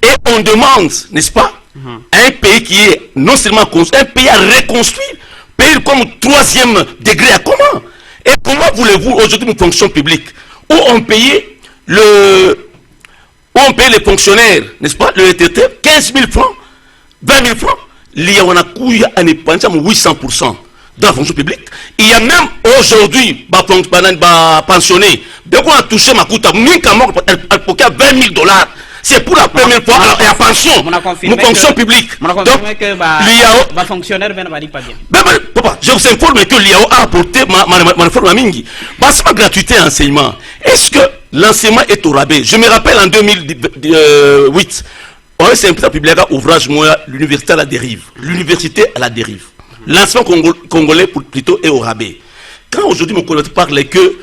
et on demande, n'est-ce pas, un pays qui est non seulement construit, un pays à reconstruire, pays comme 3e degré à comment? Et comment voulez-vous aujourd'hui une fonction publique où on payait les fonctionnaires, n'est-ce pas, le RTT, 15 000 francs, 20 000 francs, il y a un coût à 800% dans la fonction publique. Il y a même aujourd'hui, pensionné, dès qu'on a touché ma coûte, elle peut 20 000 $. C'est pour la première fois à la pension, nos fonctions publiques. Donc, l'IAO, fonctionnaire, pas bien. Papa, je vous informe que l'IAO a apporté ma réforme à Mingi. C'est pas gratuité enseignement. Est-ce que l'enseignement est au rabais? Je me rappelle en 2008, on s'est impliqué à publier un ouvrage, l'université à la dérive. L'université à la dérive. L'enseignement congolais plutôt est au rabais. Quand aujourd'hui mon collègue parle que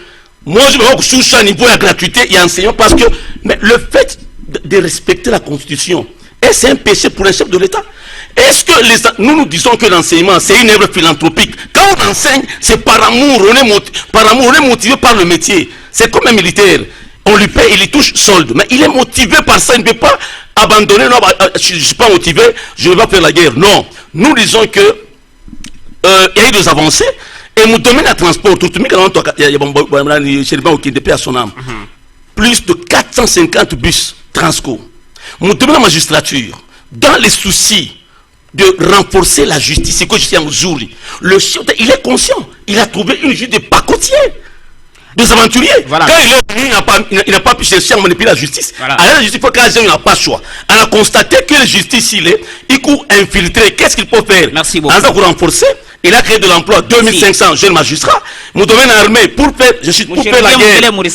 moi je me rends sur ce niveau de gratuité et enseignement parce que mais le fait de respecter la constitution, est-ce un péché pour un chef de l'État? Est-ce que nous disons que l'enseignement c'est une œuvre philanthropique? Quand on enseigne, c'est par amour, on est motivé par le métier. C'est comme un militaire, on lui paye, il y touche solde, mais il est motivé par ça, il ne peut pas abandonner, non, je ne suis pas motivé, je ne vais pas faire la guerre. Non, nous disons que il y a eu des avancées, et mon domaine de transport, tout le monde, plus de 450 bus Transco. Mon domaine de magistrature, dans les soucis de renforcer la justice, c'est que je suis en Zouri. Le chef, il est conscient, il a trouvé une justice de pacotier, des aventuriers. Voilà. Quand il est venu, il n'a pas pu chercher à manipuler la justice. Voilà. Alors la justice, il faut qu'il n'a pas le choix. On a constaté que la justice, il court infiltré. Qu'est-ce qu'il peut faire? Merci beaucoup. Alors pour renforcer, il a créé de l'emploi, 2500 jeunes magistrats. Mon domaine armé, pour faire la guerre. Oui,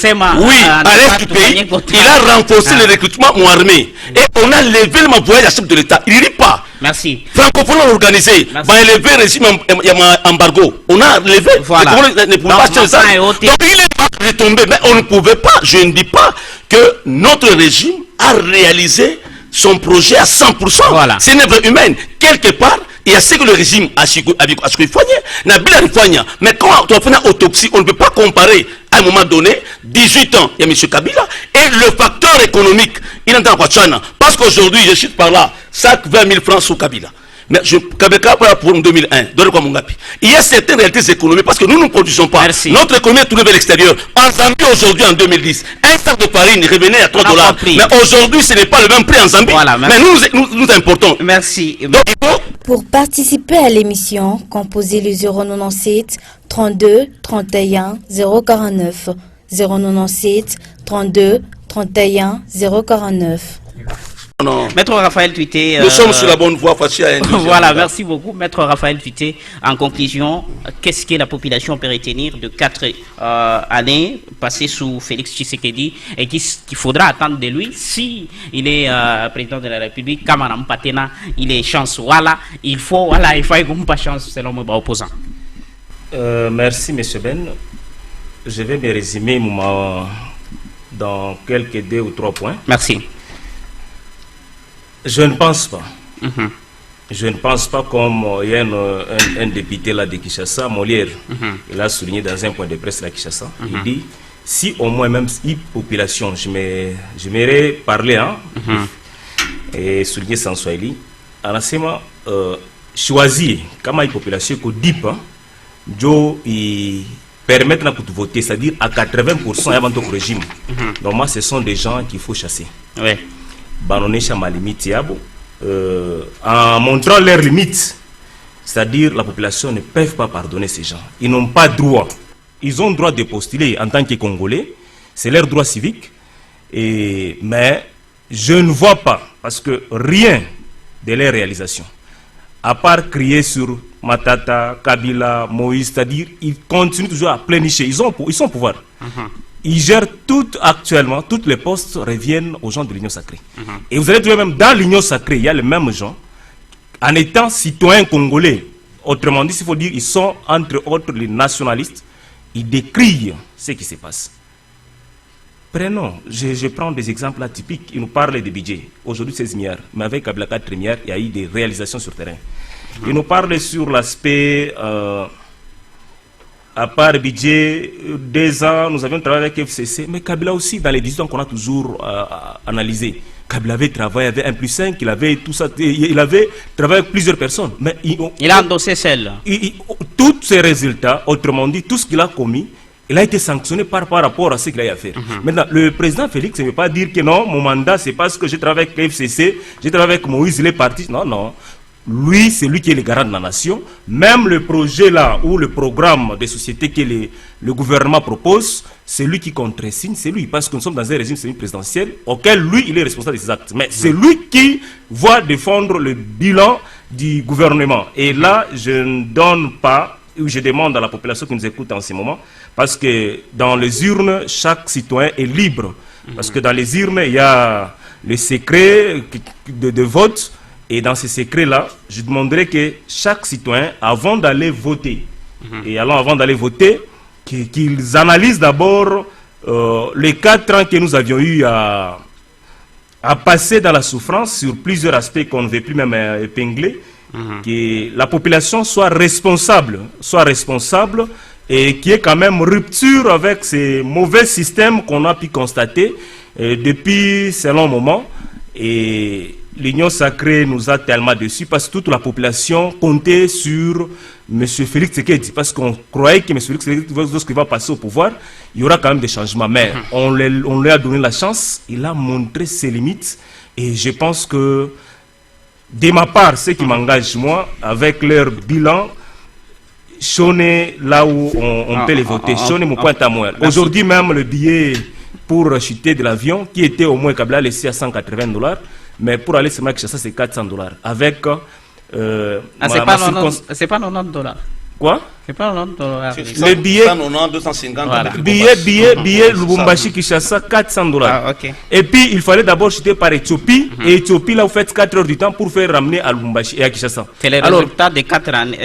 à l'est du pays, il a renforcé le recrutement mon armée. Et on a levé le voyage à chef de l'État. Il ne rit pas. Merci. Francophone organisé. On a levé le régime embargo. On a levé. Voilà. Ne pouvait pas acheter ça. Donc il est retombé. Mais on ne pouvait pas, je ne dis pas que notre régime a réalisé son projet à 100%. Voilà. C'est une œuvre humaine. Quelque part, il y a ce que le régime a su mais quand on fait une autopsie, on ne peut pas comparer à un moment donné, 18 ans, il y a M. Kabila, et le facteur économique, il est en Kwachana. Parce qu'aujourd'hui, je suis par là, 20 000 francs sous Kabila. Mais Kabila pour 2001, il y a certaines réalités économiques parce que nous ne produisons pas. Merci. Notre économie est tournée vers l'extérieur. En Zambie aujourd'hui, en 2010, un sac de farine revenait à 3 $. Mais aujourd'hui, ce n'est pas le même prix en Zambie. Voilà, mais nous importons. Merci. Donc, pour participer à l'émission, composez le 097 32 31 049 097 32 31 049. Non. Maître Raphaël Tuité. Nous sommes sur la bonne voie. Voilà, merci beaucoup. Maître Raphaël Tuité, en conclusion, qu'est-ce que la population peut retenir de 4 années passées sous Félix Tshisekedi et qu'il faudra attendre de lui si il est président de la République, Kamaram Patena, il est chance. Voilà, il faut pas chance selon moi opposant. Merci, M. Ben. Je vais me résumer dans quelques 2 ou 3 points. Merci. Je ne pense pas. Je ne pense pas comme il y a un député là de Kinshasa, Molière, il a souligné dans un point de presse là Kinshasa, il dit, si au moins même si population, je m'aimerais parler, et souligner sans Swahili, en enseignement, choisir, comme une population que DIP, ils permettent de voter, c'est-à-dire à 80% avant tout régime. Normalement, ce sont des gens qu'il faut chasser. Oui. En montrant leurs limites, c'est-à-dire la population ne peut pas pardonner ces gens. Ils n'ont pas droit. Ils ont droit de postuler en tant que Congolais, c'est leur droit civique. Mais je ne vois pas, parce que rien de leurs réalisations, à part crier sur Matata, Kabila, Moïse, c'est-à-dire ils continuent toujours à plénicher. Ils sont au pouvoir. Ils gèrent tout actuellement, tous les postes reviennent aux gens de l'Union sacrée. Et vous allez trouver même dans l'Union sacrée, il y a les mêmes gens, en étant citoyens congolais. Autrement dit, il faut dire, ils sont entre autres les nationalistes, ils décrient ce qui se passe. Prenons, je prends des exemples atypiques, ils nous parlent de budget. Aujourd'hui 16 milliards, mais avec Kabila 4 milliards, il y a eu des réalisations sur le terrain. Ils nous parlent sur l'aspect... à part le budget, 2 ans, nous avions travaillé avec FCC, mais Kabila aussi, dans les 18 ans qu'on a toujours analysé, Kabila avait travaillé avec 1+5, il avait tout ça, il avait travaillé avec plusieurs personnes. Mais il a endossé celle. Tous ces résultats, autrement dit, tout ce qu'il a commis, il a été sanctionné par rapport à ce qu'il a eu à faire. Maintenant, le président Félix ne veut pas dire que non, mon mandat, c'est parce que j'ai travaillé avec FCC, j'ai travaillé avec Moïse, il est parti. Non, non. Lui, c'est lui qui est le garant de la nation. Même le projet là, ou le programme des sociétés que le gouvernement propose, c'est lui qui contresigne, c'est lui. Parce que nous sommes dans un régime semi-présidentiel auquel lui, il est responsable de ses actes. Mais c'est lui qui va défendre le bilan du gouvernement. Et là, je ne donne pas, ou je demande à la population qui nous écoute en ce moment, parce que dans les urnes, chaque citoyen est libre. Parce que dans les urnes, il y a le secret de vote. Et dans ces secrets-là, je demanderais que chaque citoyen, avant d'aller voter, avant d'aller voter, qu'ils analysent d'abord les 4 ans que nous avions eu à passer dans la souffrance sur plusieurs aspects qu'on ne veut plus même épingler, que la population soit responsable et qu'il y ait quand même rupture avec ces mauvais systèmes qu'on a pu constater depuis ce long moment. Et l'Union sacrée nous a tellement déçus parce que toute la population comptait sur M. Félix Tshisekedi, parce qu'on croyait que M. Félix Tshisekedi, lorsqu'il va passer au pouvoir, il y aura quand même des changements. Mais on lui a donné la chance, il a montré ses limites. Et je pense que, de ma part, ce qui m'engage, moi, avec leur bilan, Chone, là où on peut les voter, Chone, mon point à moi. Aujourd'hui même, le billet pour chuter de l'avion, qui était au moins Kabila laissé à $180, mais pour aller sur Kinshasa, c'est $400. Avec. C'est pas $90. Quoi? C'est pas $90. Le billet. 190, 250. Voilà. Billet Lubumbashi Kinshasa, $400. Ah, okay. Et puis, il fallait d'abord chuter par Éthiopie. Et Éthiopie, là, vous faites 4 heures du temps pour faire ramener à Lubumbashi et à Kinshasa. C'est les résultats des 4 années.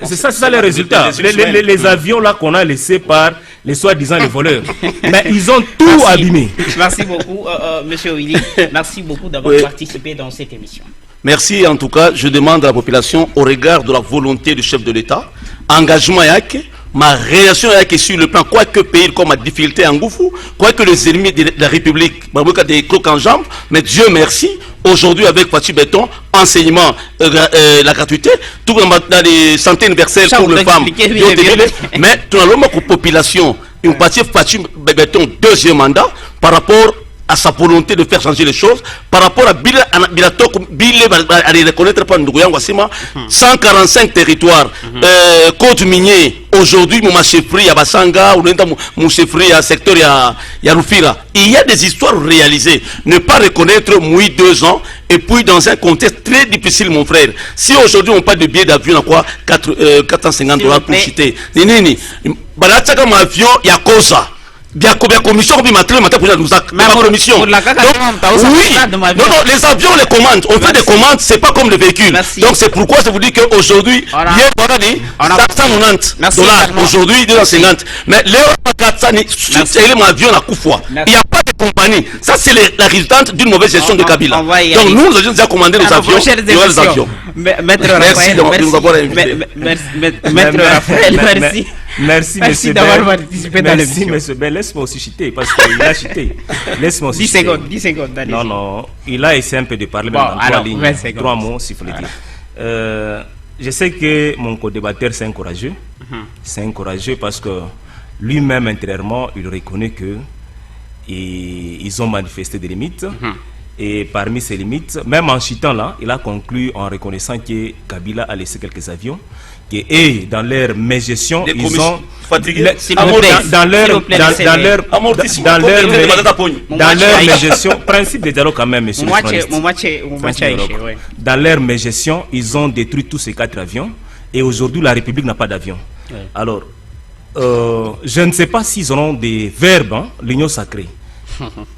C'est ça les résultats. Les avions là qu'on a laissés par les soi-disant les voleurs. Mais ils ont tout abîmé. Merci beaucoup, Monsieur Willy. Merci beaucoup d'avoir participé dans cette émission. Merci en tout cas. Je demande à la population, au regard de la volonté du chef de l'État, engagement yake, ma réaction yake sur le plan, quoi que pays comme a difficulté en Goufou, quoi que les ennemis de la République, des crocs en jambes, mais Dieu merci, aujourd'hui avec Fatih Béton, enseignement, la gratuité, tout dans les santé universelle pour les femmes, mais tout dans la population, une partie Fatih Béton, 2e mandat, par rapport à sa volonté de faire changer les choses, par rapport à à reconnaître par Ndougoyan Wassima, 145 territoires, code minier, aujourd'hui, mon chefferie à Bassanga, ou mon chefferie à secteur à Rufira. Il y a des histoires réalisées. Ne pas reconnaître Moui 2 ans, et puis dans un contexte très difficile, mon frère. Si aujourd'hui on parle de billets d'avion, à quoi $450 pour chuter. Nini, Balataka, mon avion, il y a cause. bien commission comme matin pour nous commission. Oui, non, les avions, les commandes, on fait des commandes, c'est pas comme les véhicules. Donc c'est pourquoi je vous dis qu'aujourd'hui, hier, on a 190 $, aujourd'hui 250. Mais l'euro 400, c'est l'avion à coup fois. Il n'y a pas de compagnie. Ça, c'est la résultante d'une mauvaise gestion de Kabila. Donc nous avons déjà commandé nos avions, les avions. Maître Raphaël, merci. Merci d'avoir participé dans l'émission. Merci, mais laisse-moi aussi citer, parce qu'il a cité. Laisse-moi aussi 10 secondes, allez. Non, il a essayé un peu de parler dans 3 lignes, 3 mots, s'il faut le dire. Je sais que mon co-débatteur, c'est un courageux. C'est un courageux parce que lui-même, intérieurement, il reconnaît que ils ont manifesté des limites. Et parmi ces limites, même en chutant là, il a conclu en reconnaissant que Kabila a laissé quelques avions. Et dans leur mégestion, ils ont dans leur mégestion, principe de dialogue quand même, monsieur. Dans leur mégestion, ils ont détruit tous ces 4 avions. Et aujourd'hui, la République n'a pas d'avion. Alors, je ne sais pas s'ils auront des verbes, l'union sacrée.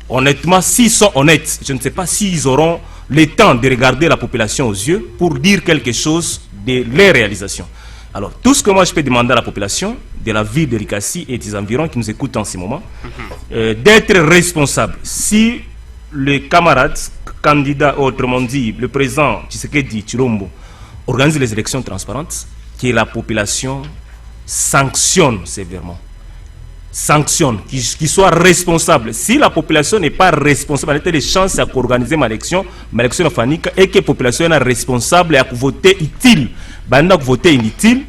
Honnêtement, s'ils sont honnêtes, je ne sais pas s'ils auront le temps de regarder la population aux yeux pour dire quelque chose de leurs réalisations. Alors, tout ce que moi je peux demander à la population de la ville de Likasi et des environs qui nous écoutent en ce moment, d'être responsable. Si les camarades, candidats, autrement dit, le président Tshisekedi Tshilombo, organise les élections transparentes, que la population sanctionne sévèrement. Sanctionne, qui soit responsable. Si la population n'est pas responsable, elle a des chances à organiser ma élection fanique, et que la population est responsable et à voter utile. Pendant que voter inutile,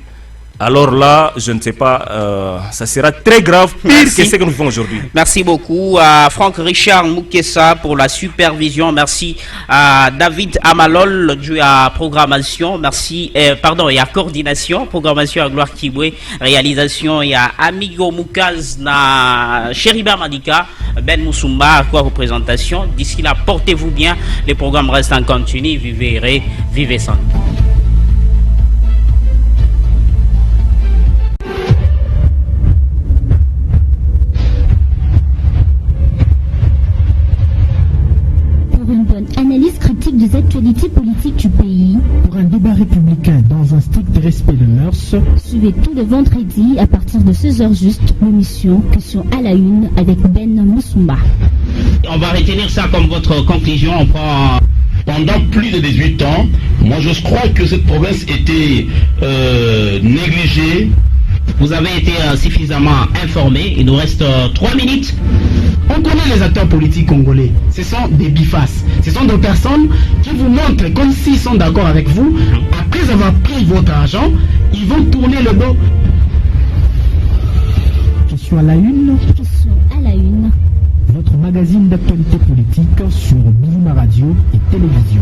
alors là, je ne sais pas, ça sera très grave, pire que ce que nous vivons aujourd'hui. Merci beaucoup à Franck Richard Moukessa pour la supervision. Merci à David Amalol dû à programmation. Merci, pardon, et à coordination. Programmation à Gloire Kibwe. Réalisation, il y a Amigo Moukaz na Cheriba Madika, Ben Moussoumba, à quoi représentation. D'ici là, portez-vous bien. Les programmes restent en continu. Vivez sans. Analyse critique des actualités politiques du pays. Pour un débat républicain dans un strict respect de mœurs. Suivez tous les vendredis à partir de 16h juste l'émission Question à la une avec Ben Moussoumba. On va retenir ça comme votre conclusion. On prend pendant plus de 18 ans. Moi, je crois que cette province était négligée. Vous avez été suffisamment informé. Il nous reste 3 minutes. On connaît les acteurs politiques congolais. Ce sont des bifaces. Ce sont des personnes qui vous montrent comme s'ils sont d'accord avec vous. Après avoir pris votre argent, ils vont tourner le dos. Question à la une. Question à la une. Votre magazine d'actualité politique sur Bilima Radio et Télévision.